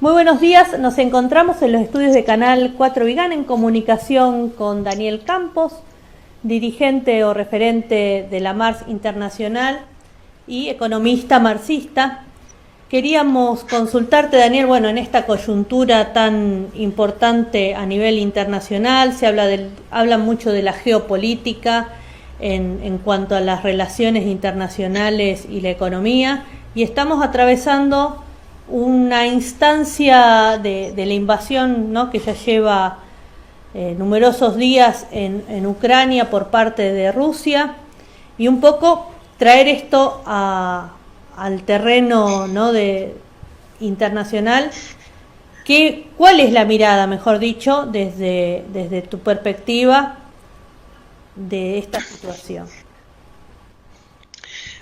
Muy buenos días, nos encontramos en los estudios de Canal 4 Vigán en comunicación con Daniel Campos, dirigente o referente de la Mars Internacional y economista marxista. Queríamos consultarte, Daniel, bueno, en esta coyuntura tan importante a nivel internacional, se habla mucho de la geopolítica en cuanto a las relaciones internacionales y la economía, y estamos atravesando una instancia de la invasión, ¿no?, que ya lleva numerosos días en Ucrania por parte de Rusia, y un poco traer esto al terreno, ¿no?, internacional. ¿Cuál es la mirada, mejor dicho, desde tu perspectiva de esta situación?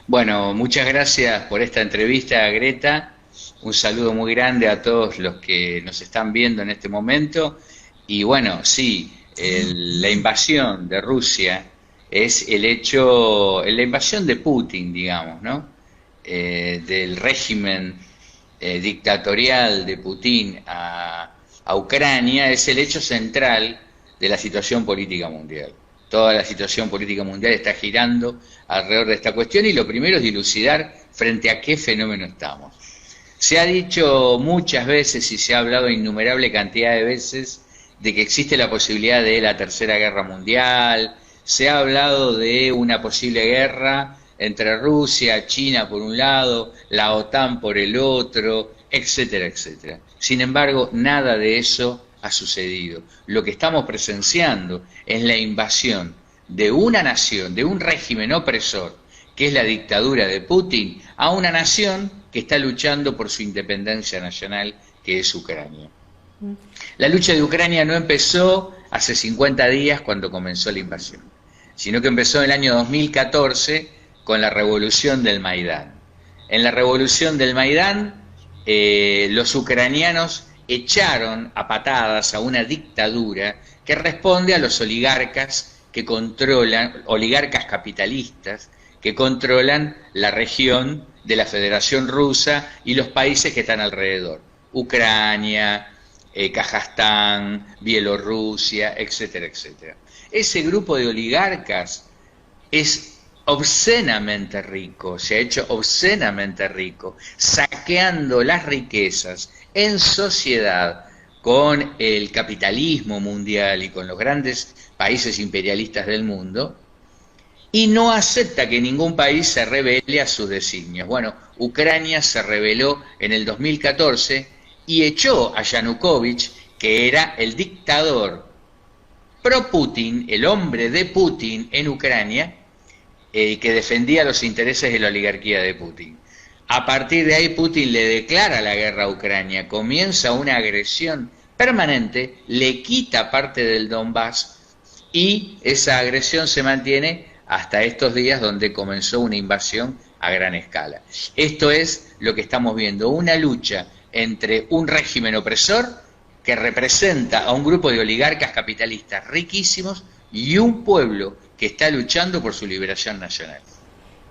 Bueno, muchas gracias por esta entrevista, Greta. Un saludo muy grande a todos los que nos están viendo en este momento. Y bueno, sí, la invasión de Rusia es la invasión de Putin, digamos, ¿no? Del régimen dictatorial de Putin a Ucrania es el hecho central de la situación política mundial. Toda la situación política mundial está girando alrededor de esta cuestión y lo primero es dilucidar frente a qué fenómeno estamos. Se ha dicho muchas veces y se ha hablado innumerable cantidad de veces de que existe la posibilidad de la Tercera Guerra Mundial, se ha hablado de una posible guerra entre Rusia, China por un lado, la OTAN por el otro, etcétera, etcétera. Sin embargo, nada de eso ha sucedido. Lo que estamos presenciando es la invasión de una nación, de un régimen opresor, que es la dictadura de Putin, a una nación que está luchando por su independencia nacional, que es Ucrania. La lucha de Ucrania no empezó hace 50 días cuando comenzó la invasión, sino que empezó en el año 2014 con la revolución del Maidán. En la revolución del Maidán, los ucranianos echaron a patadas a una dictadura que responde a los oligarcas que controlan, oligarcas capitalistas, que controlan la región de la Federación Rusa y los países que están alrededor, Ucrania, Kazajstán, Bielorrusia, etcétera, etcétera. Ese grupo de oligarcas es obscenamente rico, se ha hecho obscenamente rico, saqueando las riquezas en sociedad con el capitalismo mundial y con los grandes países imperialistas del mundo, y no acepta que ningún país se rebele a sus designios. Bueno, Ucrania se rebeló en el 2014 y echó a Yanukovych, que era el dictador pro-Putin, el hombre de Putin en Ucrania, que defendía los intereses de la oligarquía de Putin. A partir de ahí Putin le declara la guerra a Ucrania, comienza una agresión permanente, le quita parte del Donbass y esa agresión se mantiene hasta estos días donde comenzó una invasión a gran escala. Esto es lo que estamos viendo, una lucha entre un régimen opresor que representa a un grupo de oligarcas capitalistas riquísimos y un pueblo que está luchando por su liberación nacional.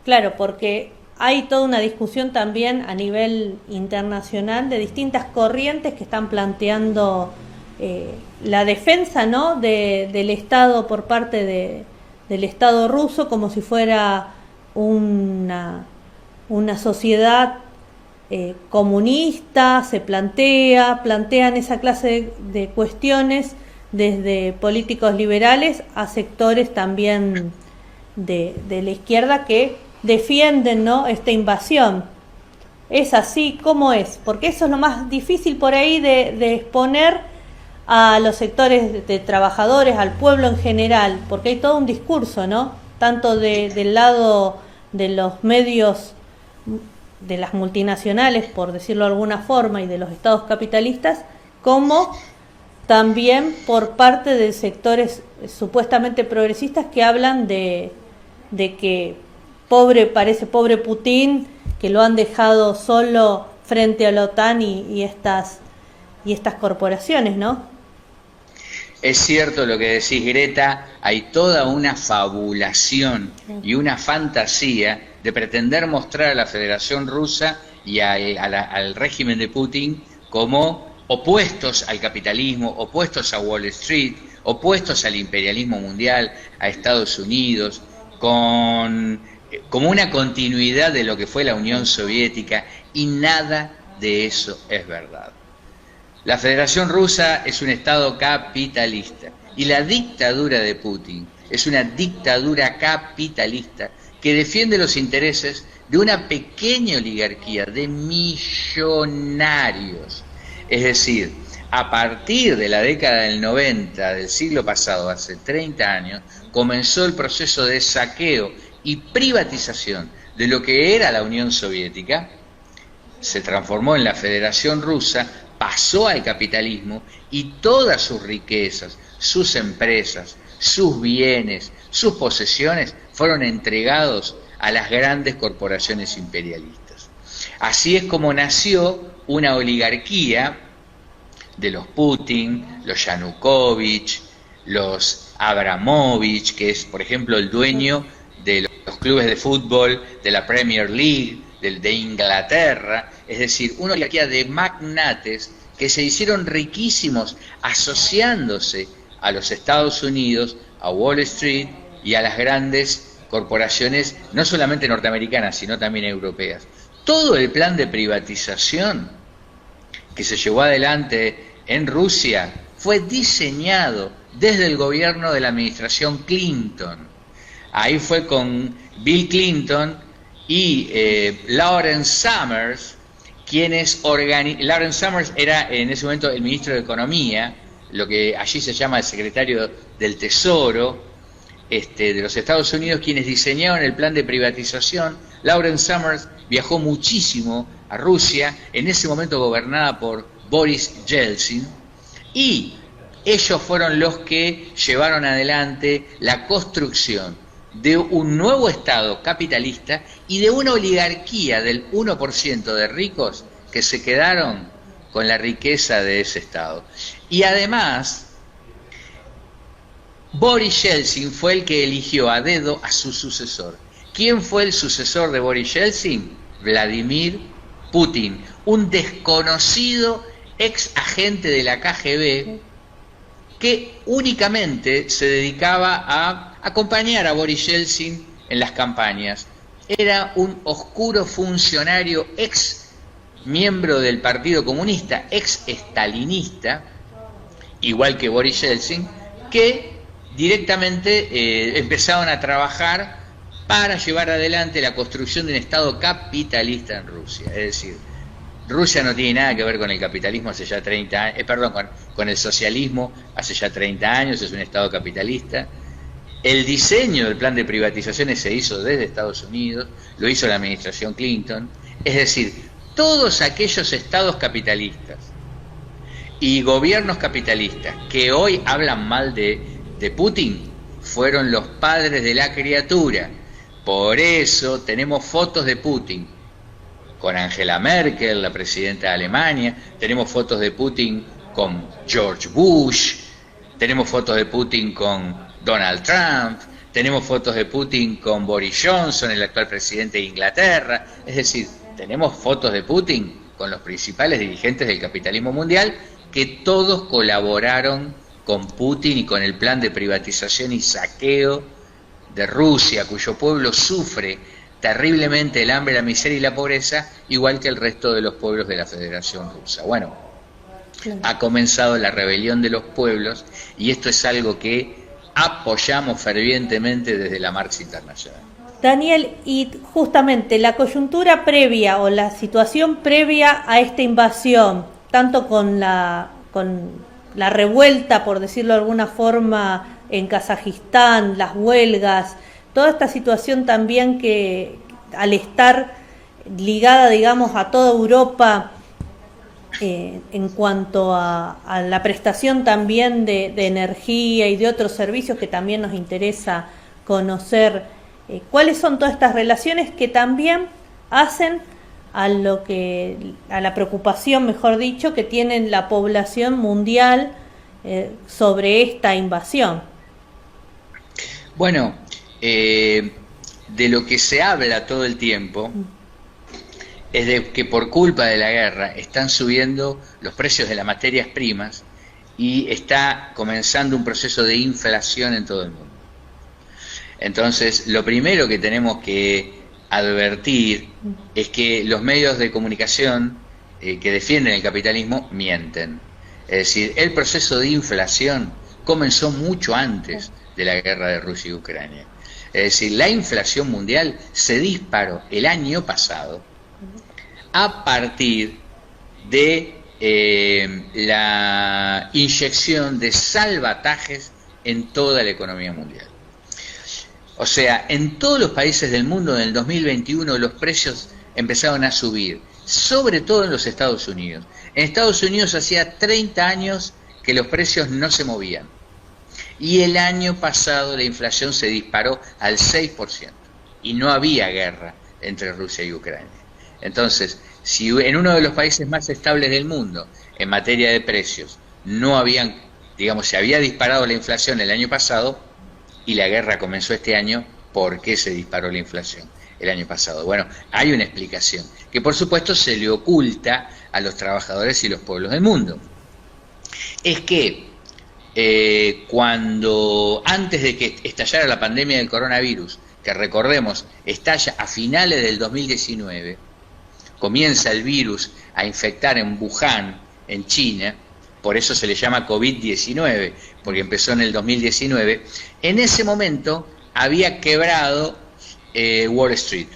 Claro, porque hay toda una discusión también a nivel internacional de distintas corrientes que están planteando la defensa, ¿no?, del Estado por parte del Estado ruso, como si fuera una sociedad comunista. Se plantean esa clase de cuestiones desde políticos liberales a sectores también de la izquierda que defienden, ¿no?, esta invasión. ¿Es así? ¿Cómo es? Porque eso es lo más difícil por ahí de exponer a los sectores de trabajadores, al pueblo en general, porque hay todo un discurso, ¿no?, tanto del lado de los medios, de las multinacionales, por decirlo de alguna forma, y de los estados capitalistas, como también por parte de sectores supuestamente progresistas que hablan de que parece pobre Putin, que lo han dejado solo frente a la OTAN y estas corporaciones, ¿no? Es cierto lo que decís, Greta, hay toda una fabulación y una fantasía de pretender mostrar a la Federación Rusa y al régimen de Putin como opuestos al capitalismo, opuestos a Wall Street, opuestos al imperialismo mundial, a Estados Unidos, como una continuidad de lo que fue la Unión Soviética, y nada de eso es verdad. La Federación Rusa es un Estado capitalista y la dictadura de Putin es una dictadura capitalista que defiende los intereses de una pequeña oligarquía de millonarios. Es decir, a partir de la década del 90 del siglo pasado, hace 30 años, comenzó el proceso de saqueo y privatización de lo que era la Unión Soviética, se transformó en la Federación Rusa, pasó al capitalismo y todas sus riquezas, sus empresas, sus bienes, sus posesiones fueron entregados a las grandes corporaciones imperialistas. Así es como nació una oligarquía de los Putin, los Yanukovych, los Abramovich, que es, por ejemplo, el dueño de los clubes de fútbol de la Premier League, de Inglaterra, es decir, una oligarquía de magnates que se hicieron riquísimos asociándose a los Estados Unidos, a Wall Street y a las grandes corporaciones, no solamente norteamericanas, sino también europeas. Todo el plan de privatización que se llevó adelante en Rusia fue diseñado desde el gobierno de la administración Clinton. Ahí fue con Bill Clinton y Lawrence Summers, Lawrence Summers era en ese momento el ministro de Economía, lo que allí se llama el secretario del Tesoro de los Estados Unidos, quienes diseñaron el plan de privatización. Lawrence Summers viajó muchísimo a Rusia, en ese momento gobernada por Boris Yeltsin, y ellos fueron los que llevaron adelante la construcción de un nuevo Estado capitalista y de una oligarquía del 1% de ricos que se quedaron con la riqueza de ese Estado. Y además, Boris Yeltsin fue el que eligió a dedo a su sucesor. ¿Quién fue el sucesor de Boris Yeltsin? Vladimir Putin, un desconocido ex agente de la KGB que únicamente se dedicaba a acompañar a Boris Yeltsin en las campañas. Era un oscuro funcionario, ex miembro del Partido Comunista, ex estalinista, igual que Boris Yeltsin, que directamente empezaron a trabajar para llevar adelante la construcción de un Estado capitalista en Rusia. Es decir, Rusia no tiene nada que ver con el capitalismo hace ya 30 años, con el socialismo hace ya 30 años, es un Estado capitalista. El diseño del plan de privatizaciones se hizo desde Estados Unidos, lo hizo la administración Clinton, es decir, todos aquellos estados capitalistas y gobiernos capitalistas que hoy hablan mal de Putin fueron los padres de la criatura. Por eso tenemos fotos de Putin con Angela Merkel, la presidenta de Alemania, tenemos fotos de Putin con George Bush, tenemos fotos de Putin con Donald Trump, tenemos fotos de Putin con Boris Johnson, el actual presidente de Inglaterra. Es decir, tenemos fotos de Putin con los principales dirigentes del capitalismo mundial, que todos colaboraron con Putin y con el plan de privatización y saqueo de Rusia, cuyo pueblo sufre terriblemente el hambre, la miseria y la pobreza, igual que el resto de los pueblos de la Federación Rusa. Bueno, ha comenzado la rebelión de los pueblos y esto es algo que apoyamos fervientemente desde la Marx Internacional. Daniel, y justamente la coyuntura previa o la situación previa a esta invasión, tanto con la revuelta, por decirlo de alguna forma, en Kazajistán, las huelgas, toda esta situación también que al estar ligada, digamos, a toda Europa en cuanto a la prestación también de energía y de otros servicios que también nos interesa conocer, cuáles son todas estas relaciones que también hacen a la preocupación, mejor dicho, que tiene la población mundial sobre esta invasión. Bueno, de lo que se habla todo el tiempo es de que por culpa de la guerra están subiendo los precios de las materias primas y está comenzando un proceso de inflación en todo el mundo. Entonces, lo primero que tenemos que advertir es que los medios de comunicación que defienden el capitalismo mienten. Es decir, el proceso de inflación comenzó mucho antes de la guerra de Rusia y Ucrania. Es decir, la inflación mundial se disparó el año pasado a partir de la inyección de salvatajes en toda la economía mundial. O sea, en todos los países del mundo en el 2021 los precios empezaron a subir, sobre todo en los Estados Unidos. En Estados Unidos hacía 30 años que los precios no se movían. Y el año pasado la inflación se disparó al 6%. Y no había guerra entre Rusia y Ucrania. Entonces, si en uno de los países más estables del mundo, en materia de precios, no habían, digamos, se había disparado la inflación el año pasado, y la guerra comenzó este año, ¿por qué se disparó la inflación el año pasado? Bueno, hay una explicación, que por supuesto se le oculta a los trabajadores y los pueblos del mundo. Es que cuando, antes de que estallara la pandemia del coronavirus, que recordemos, estalla a finales del 2019, comienza el virus a infectar en Wuhan, en China, por eso se le llama COVID-19, porque empezó en el 2019, en ese momento había quebrado Wall Street.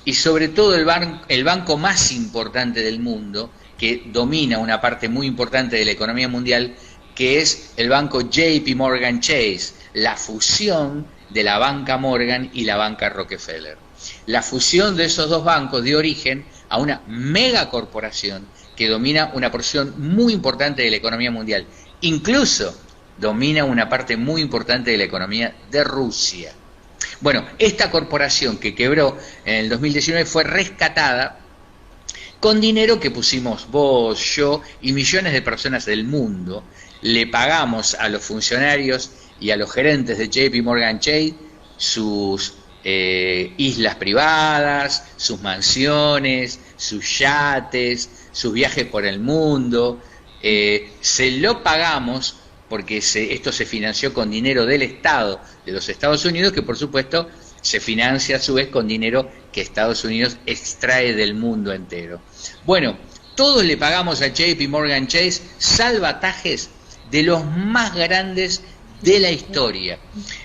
Y sobre todo el banco más importante del mundo, que domina una parte muy importante de la economía mundial, que es el banco JP Morgan Chase, la fusión de la banca Morgan y la banca Rockefeller. La fusión de esos dos bancos dio origen a una megacorporación que domina una porción muy importante de la economía mundial. Incluso domina una parte muy importante de la economía de Rusia. Bueno, esta corporación que quebró en el 2019 fue rescatada con dinero que pusimos vos, yo y millones de personas del mundo. Le pagamos a los funcionarios y a los gerentes de JP Morgan Chase sus islas privadas, sus mansiones, sus yates, sus viajes por el mundo. Se lo pagamos porque esto se financió con dinero del Estado de los Estados Unidos, que por supuesto se financia a su vez con dinero que Estados Unidos extrae del mundo entero. Bueno, todos le pagamos a JP Morgan Chase salvatajes de los más grandes de la historia.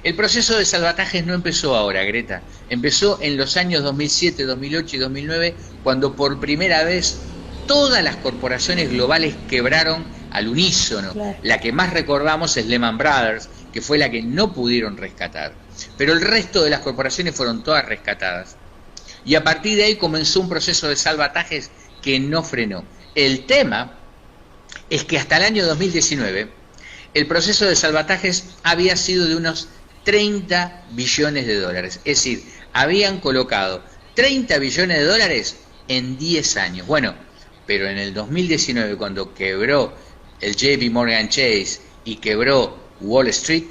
El proceso de salvatajes no empezó ahora, Greta. Empezó en los años 2007, 2008 y 2009, cuando por primera vez todas las corporaciones globales quebraron al unísono. Claro. La que más recordamos es Lehman Brothers, que fue la que no pudieron rescatar. Pero el resto de las corporaciones fueron todas rescatadas. Y a partir de ahí comenzó un proceso de salvatajes que no frenó. El tema es que hasta el año 2019 el proceso de salvatajes había sido de unos 30 billones de dólares. Es decir, habían colocado 30 billones de dólares en 10 años. Bueno, pero en el 2019, cuando quebró el JP Morgan Chase y quebró Wall Street,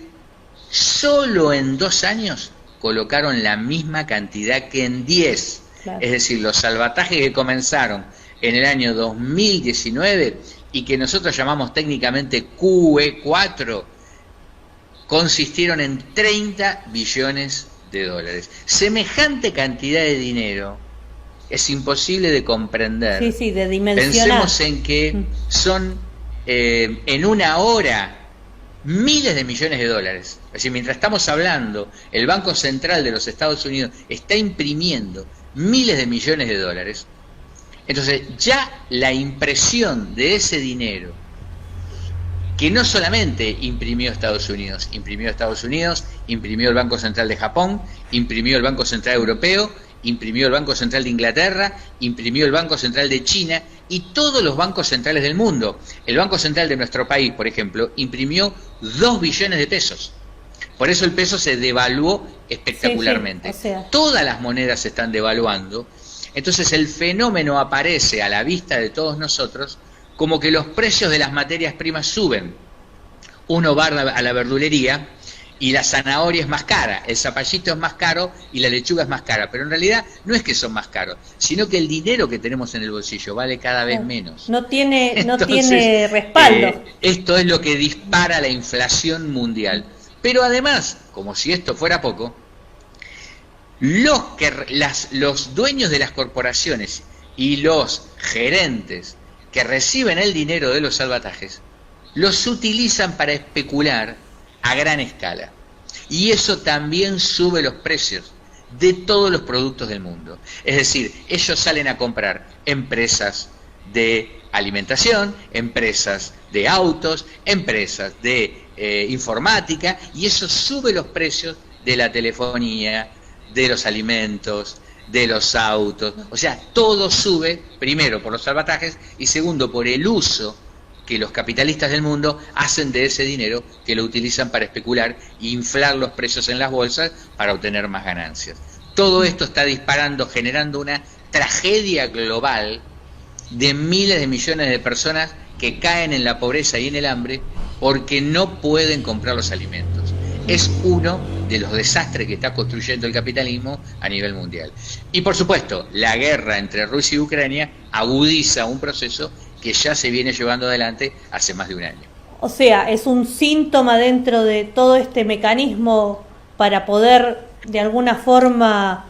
solo en 2 años colocaron la misma cantidad que en 10. Claro. Es decir, los salvatajes que comenzaron en el año 2019 y que nosotros llamamos técnicamente QE4, consistieron en 30 billones de dólares. Semejante cantidad de dinero es imposible de comprender. Sí, sí, de dimensionar. Pensemos en que son en una hora miles de millones de dólares. Es decir, mientras estamos hablando, el Banco Central de los Estados Unidos está imprimiendo miles de millones de dólares. Entonces ya la impresión de ese dinero, que no solamente imprimió Estados Unidos, imprimió el Banco Central de Japón, imprimió el Banco Central Europeo, imprimió el Banco Central de Inglaterra, imprimió el Banco Central de China y todos los bancos centrales del mundo. El Banco Central de nuestro país, por ejemplo, imprimió 2 billones de pesos. Por eso el peso se devaluó espectacularmente. Sí, sí, o sea, todas las monedas se están devaluando. Entonces el fenómeno aparece a la vista de todos nosotros como que los precios de las materias primas suben. Uno va a la verdulería y la zanahoria es más cara, el zapallito es más caro y la lechuga es más cara, pero en realidad no es que son más caros, sino que el dinero que tenemos en el bolsillo vale cada vez menos. No tiene, Entonces, no tiene respaldo. esto es lo que dispara la inflación mundial. Pero además, como si esto fuera poco, los dueños de las corporaciones y los gerentes que reciben el dinero de los salvatajes, los utilizan para especular a gran escala. Y eso también sube los precios de todos los productos del mundo. Es decir, ellos salen a comprar empresas de alimentación, empresas de autos, empresas de informática, y eso sube los precios de la telefonía, de los alimentos, de los autos. O sea, todo sube, primero por los salvatajes y segundo por el uso que los capitalistas del mundo hacen de ese dinero, que lo utilizan para especular e inflar los precios en las bolsas para obtener más ganancias. Todo esto está disparando, generando una tragedia global de miles de millones de personas que caen en la pobreza y en el hambre porque no pueden comprar los alimentos. Es uno de los desastres que está construyendo el capitalismo a nivel mundial. Y por supuesto, la guerra entre Rusia y Ucrania agudiza un proceso que ya se viene llevando adelante hace más de un año. O sea, es un síntoma dentro de todo este mecanismo para poder de alguna forma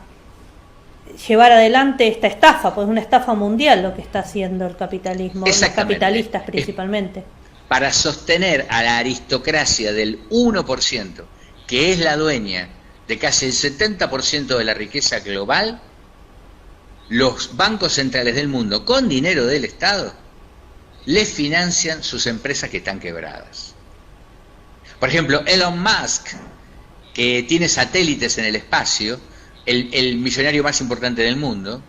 llevar adelante esta estafa, pues es una estafa mundial lo que está haciendo el capitalismo, los capitalistas principalmente. Para sostener a la aristocracia del 1%, que es la dueña de casi el 70% de la riqueza global, los bancos centrales del mundo, con dinero del Estado, les financian sus empresas que están quebradas. Por ejemplo, Elon Musk, que tiene satélites en el espacio, el millonario más importante del mundo,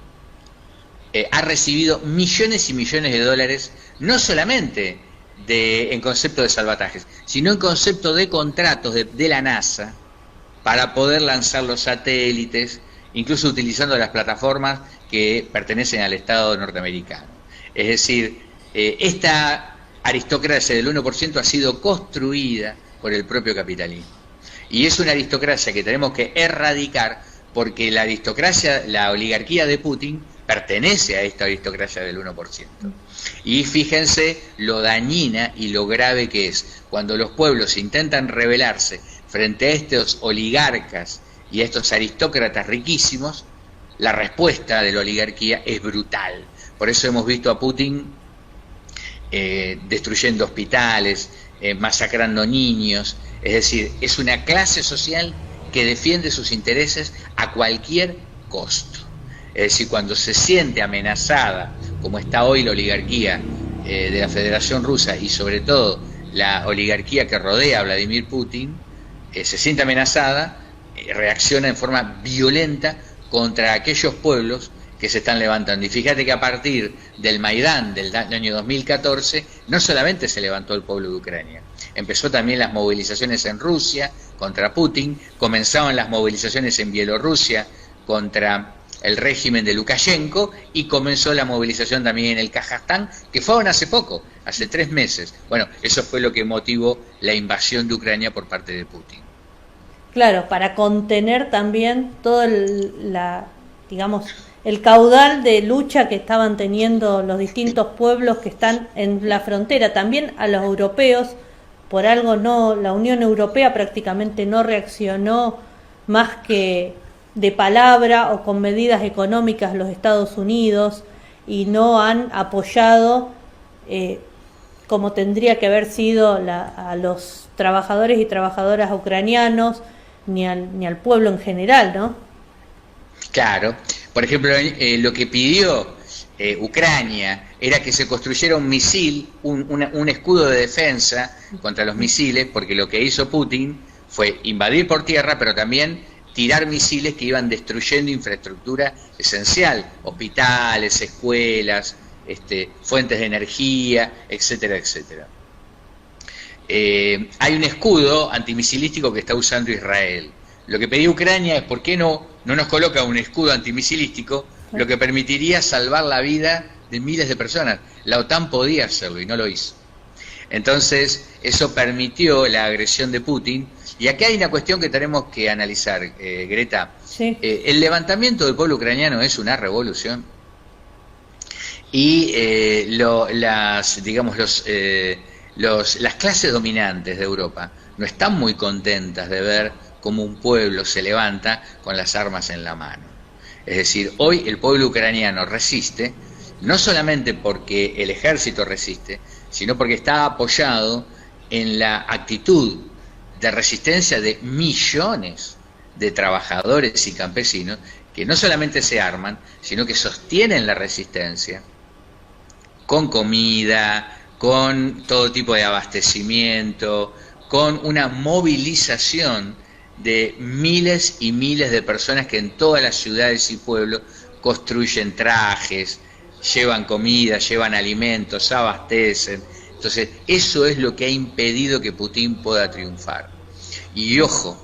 ha recibido millones y millones de dólares, no solamente en concepto de salvatajes, sino en concepto de contratos de la NASA para poder lanzar los satélites, incluso utilizando las plataformas que pertenecen al Estado norteamericano. Es decir, esta aristocracia del 1% ha sido construida por el propio capitalismo. Y es una aristocracia que tenemos que erradicar, porque la aristocracia, la oligarquía de Putin, pertenece a esta aristocracia del 1%. Y fíjense lo dañina y lo grave que es cuando los pueblos intentan rebelarse frente a estos oligarcas y a estos aristócratas riquísimos. La respuesta de la oligarquía es brutal. Por eso hemos visto a Putin destruyendo hospitales, masacrando niños. Es decir, es una clase social que defiende sus intereses a cualquier costo. Es decir, cuando se siente amenazada, como está hoy la oligarquía de la Federación Rusa y sobre todo la oligarquía que rodea a Vladimir Putin, se siente amenazada, reacciona en forma violenta contra aquellos pueblos que se están levantando. Y fíjate que a partir del Maidán del año 2014, no solamente se levantó el pueblo de Ucrania, empezó también las movilizaciones en Rusia contra Putin, comenzaron las movilizaciones en Bielorrusia contra el régimen de Lukashenko y comenzó la movilización también en el Kazajstán, que fueron hace poco, hace 3 meses. Bueno, eso fue lo que motivó la invasión de Ucrania por parte de Putin. Claro, para contener también todo digamos, el caudal de lucha que estaban teniendo los distintos pueblos que están en la frontera, también a los europeos. Por algo la Unión Europea prácticamente no reaccionó más que de palabra o con medidas económicas los Estados Unidos, y no han apoyado como tendría que haber sido a los trabajadores y trabajadoras ucranianos ni al pueblo en general, ¿no? Claro, por ejemplo, lo que pidió Ucrania era que se construyera un misil, un escudo de defensa contra los misiles, porque lo que hizo Putin fue invadir por tierra, pero también tirar misiles que iban destruyendo infraestructura esencial, hospitales, escuelas, fuentes de energía, etcétera, etcétera. Hay un escudo antimisilístico que está usando Israel. Lo que pedía Ucrania es ¿por qué no nos coloca un escudo antimisilístico, lo que permitiría salvar la vida de miles de personas? La OTAN podía hacerlo y no lo hizo. Entonces, eso permitió la agresión de Putin. Y aquí hay una cuestión que tenemos que analizar, Greta. Sí. El levantamiento del pueblo ucraniano es una revolución. Y las clases dominantes de Europa no están muy contentas de ver cómo un pueblo se levanta con las armas en la mano. Es decir, hoy el pueblo ucraniano resiste, no solamente porque el ejército resiste, sino porque está apoyado en la actitud de resistencia de millones de trabajadores y campesinos que no solamente se arman, sino que sostienen la resistencia con comida, con todo tipo de abastecimiento, con una movilización de miles y miles de personas que en todas las ciudades y pueblos construyen trajes, llevan comida, llevan alimentos, abastecen. Entonces, eso es lo que ha impedido que Putin pueda triunfar. Y ojo,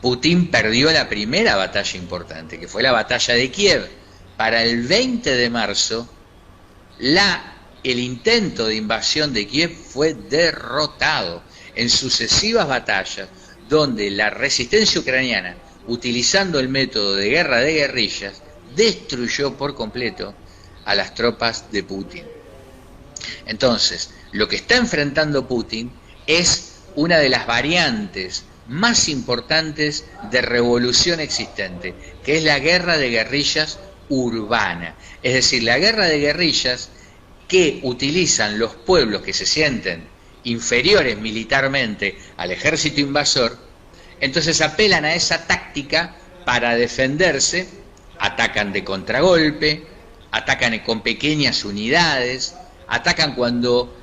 Putin perdió la primera batalla importante, que fue la batalla de Kiev. Para el 20 de marzo, el intento de invasión de Kiev fue derrotado en sucesivas batallas, donde la resistencia ucraniana, utilizando el método de guerra de guerrillas, destruyó por completo a las tropas de Putin. Entonces, lo que está enfrentando Putin es una de las variantes más importantes de revolución existente, que es la guerra de guerrillas urbana. Es decir, la guerra de guerrillas que utilizan los pueblos que se sienten inferiores militarmente al ejército invasor, entonces apelan a esa táctica para defenderse, atacan de contragolpe, atacan con pequeñas unidades, atacan cuando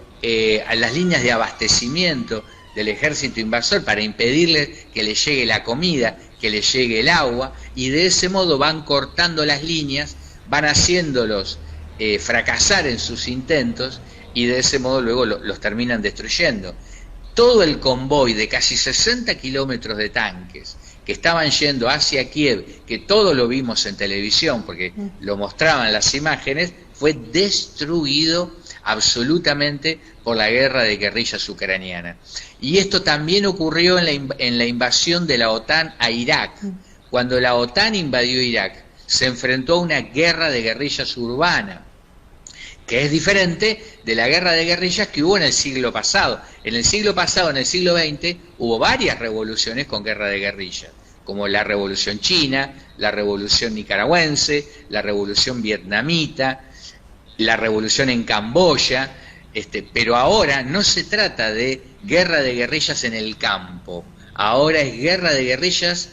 a las líneas de abastecimiento del ejército invasor para impedirle que le llegue la comida, que le llegue el agua, y de ese modo van cortando las líneas, van haciéndolos fracasar en sus intentos, y de ese modo luego los terminan destruyendo. Todo el convoy de casi 60 kilómetros de tanques que estaban yendo hacia Kiev, que todos lo vimos en televisión porque lo mostraban las imágenes, fue destruido absolutamente por la guerra de guerrillas ucraniana. Y esto también ocurrió en la invasión de la OTAN a Irak. Cuando la OTAN invadió Irak, se enfrentó a una guerra de guerrillas urbana, que es diferente de la guerra de guerrillas que hubo en el siglo pasado. En el siglo pasado, en el siglo XX, hubo varias revoluciones con guerra de guerrillas, como la revolución china, la revolución nicaragüense, la revolución vietnamita, la revolución en Camboya, pero ahora no se trata de guerra de guerrillas en el campo, ahora es guerra de guerrillas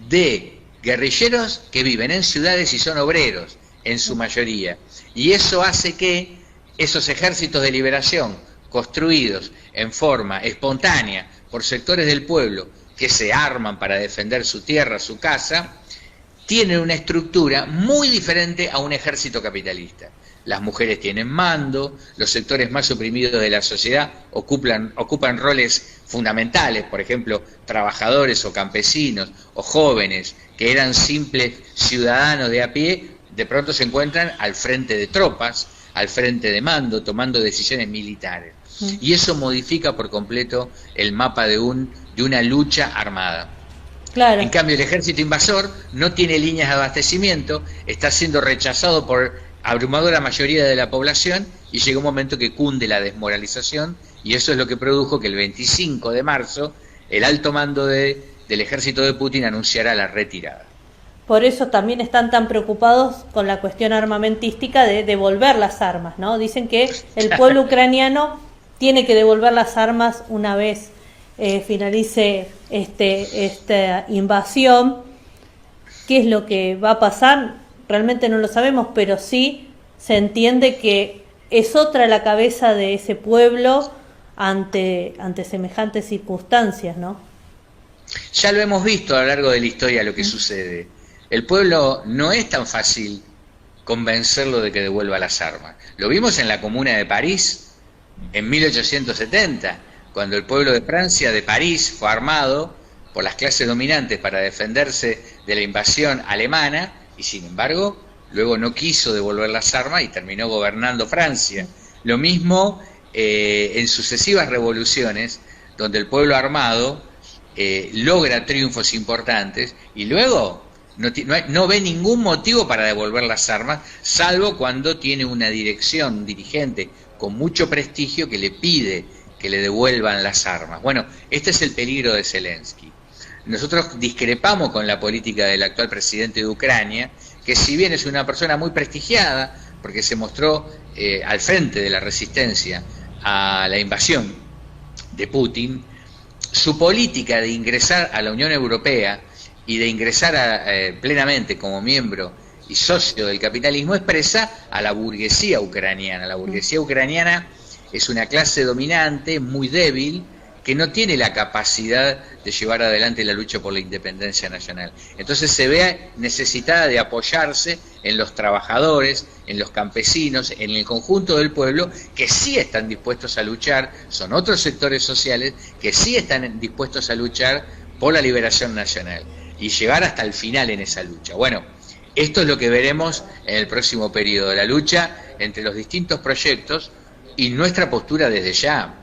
de guerrilleros que viven en ciudades y son obreros, en su mayoría. Y eso hace que esos ejércitos de liberación, construidos en forma espontánea por sectores del pueblo que se arman para defender su tierra, su casa, tienen una estructura muy diferente a un ejército capitalista. Las mujeres tienen mando, los sectores más oprimidos de la sociedad ocupan roles fundamentales, por ejemplo, trabajadores o campesinos o jóvenes que eran simples ciudadanos de a pie, de pronto se encuentran al frente de tropas, al frente de mando, tomando decisiones militares. Y eso modifica por completo el mapa de una lucha armada. Claro. En cambio, el ejército invasor no tiene líneas de abastecimiento, está siendo rechazado por abrumadora mayoría de la población y llega un momento que cunde la desmoralización, y eso es lo que produjo que el 25 de marzo el alto mando del ejército de Putin anunciara la retirada. Por eso también están tan preocupados con la cuestión armamentística de devolver las armas, ¿no? Dicen que el pueblo ucraniano tiene que devolver las armas una vez finalice esta invasión. ¿Qué es lo que va a pasar? Realmente no lo sabemos, pero sí se entiende que es otra la cabeza de ese pueblo ante semejantes circunstancias, ¿no? Ya lo hemos visto a lo largo de la historia lo que sucede. El pueblo no es tan fácil convencerlo de que devuelva las armas. Lo vimos en la Comuna de París en 1870, cuando el pueblo de Francia, de París, fue armado por las clases dominantes para defenderse de la invasión alemana, y sin embargo luego no quiso devolver las armas y terminó gobernando Francia. Lo mismo en sucesivas revoluciones, donde el pueblo armado logra triunfos importantes y luego no ve ningún motivo para devolver las armas, salvo cuando tiene una dirección, un dirigente con mucho prestigio que le pide que le devuelvan las armas. Bueno, este es el peligro de Zelensky. Nosotros discrepamos con la política del actual presidente de Ucrania, que si bien es una persona muy prestigiada, porque se mostró al frente de la resistencia a la invasión de Putin, su política de ingresar a la Unión Europea y de ingresar plenamente como miembro y socio del capitalismo expresa a la burguesía ucraniana. La burguesía ucraniana es una clase dominante, muy débil, que no tiene la capacidad de llevar adelante la lucha por la independencia nacional. Entonces se ve necesitada de apoyarse en los trabajadores, en los campesinos, en el conjunto del pueblo, que sí están dispuestos a luchar, son otros sectores sociales que sí están dispuestos a luchar por la liberación nacional y llegar hasta el final en esa lucha. Bueno, esto es lo que veremos en el próximo periodo, la lucha entre los distintos proyectos y nuestra postura desde ya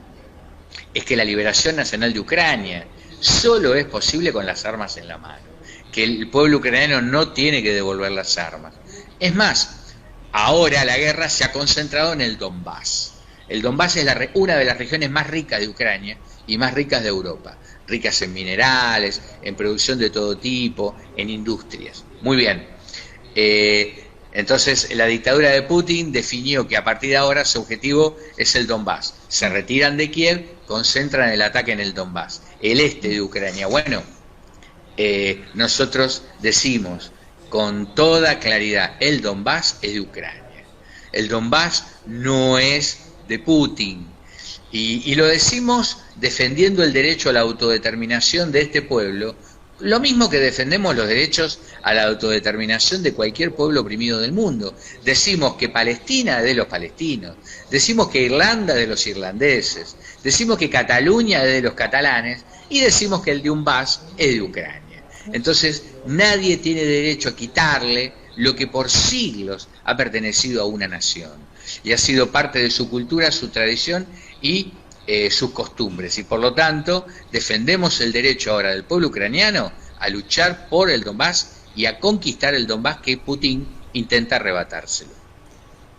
es que la liberación nacional de Ucrania solo es posible con las armas en la mano, que el pueblo ucraniano no tiene que devolver las armas. Es más, ahora la guerra se ha concentrado en el Donbass. El Donbass es una de las regiones más ricas de Ucrania y más ricas de Europa, ricas en minerales, en producción de todo tipo, en industrias. Muy bien. Entonces la dictadura de Putin definió que a partir de ahora su objetivo es el Donbass. Se retiran de Kiev, concentran el ataque en el Donbass, el este de Ucrania. Bueno, nosotros decimos con toda claridad, el Donbass es de Ucrania. El Donbass no es de Putin. Y lo decimos defendiendo el derecho a la autodeterminación de este pueblo, lo mismo que defendemos los derechos a la autodeterminación de cualquier pueblo oprimido del mundo. Decimos que Palestina es de los palestinos, decimos que Irlanda es de los irlandeses, decimos que Cataluña es de los catalanes y decimos que el Donbass es de Ucrania. Entonces nadie tiene derecho a quitarle lo que por siglos ha pertenecido a una nación y ha sido parte de su cultura, su tradición y sus costumbres, y por lo tanto defendemos el derecho ahora del pueblo ucraniano a luchar por el Donbass y a conquistar el Donbass que Putin intenta arrebatárselo.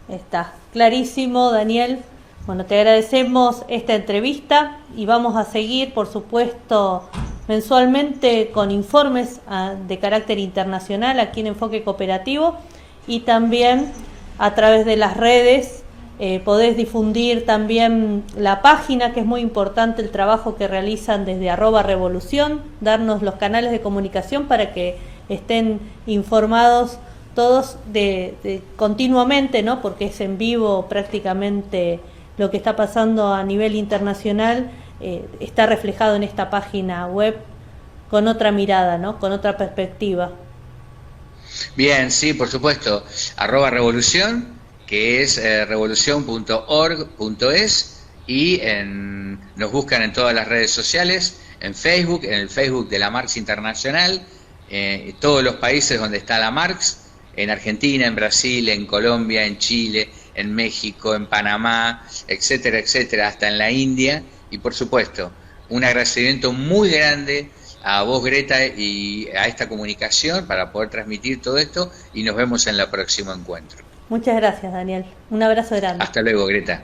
Está clarísimo, Daniel. Bueno, te agradecemos esta entrevista y vamos a seguir, por supuesto, mensualmente con informes de carácter internacional aquí en Enfoque Cooperativo, y también a través de las redes. Podés difundir también la página, que es muy importante el trabajo que realizan desde @revolución, darnos los canales de comunicación para que estén informados todos de continuamente, ¿no? Porque es en vivo prácticamente lo que está pasando a nivel internacional, está reflejado en esta página web con otra mirada, ¿no? Con otra perspectiva. Bien, sí, por supuesto, @revolución, que es revolucion.org.es, y nos buscan en todas las redes sociales, en Facebook, en el Facebook de la Marx Internacional, todos los países donde está la Marx, en Argentina, en Brasil, en Colombia, en Chile, en México, en Panamá, etcétera, etcétera, hasta en la India, y por supuesto, un agradecimiento muy grande a vos, Greta, y a esta comunicación para poder transmitir todo esto, y nos vemos en el próximo encuentro. Muchas gracias, Daniel. Un abrazo grande. Hasta luego, Greta.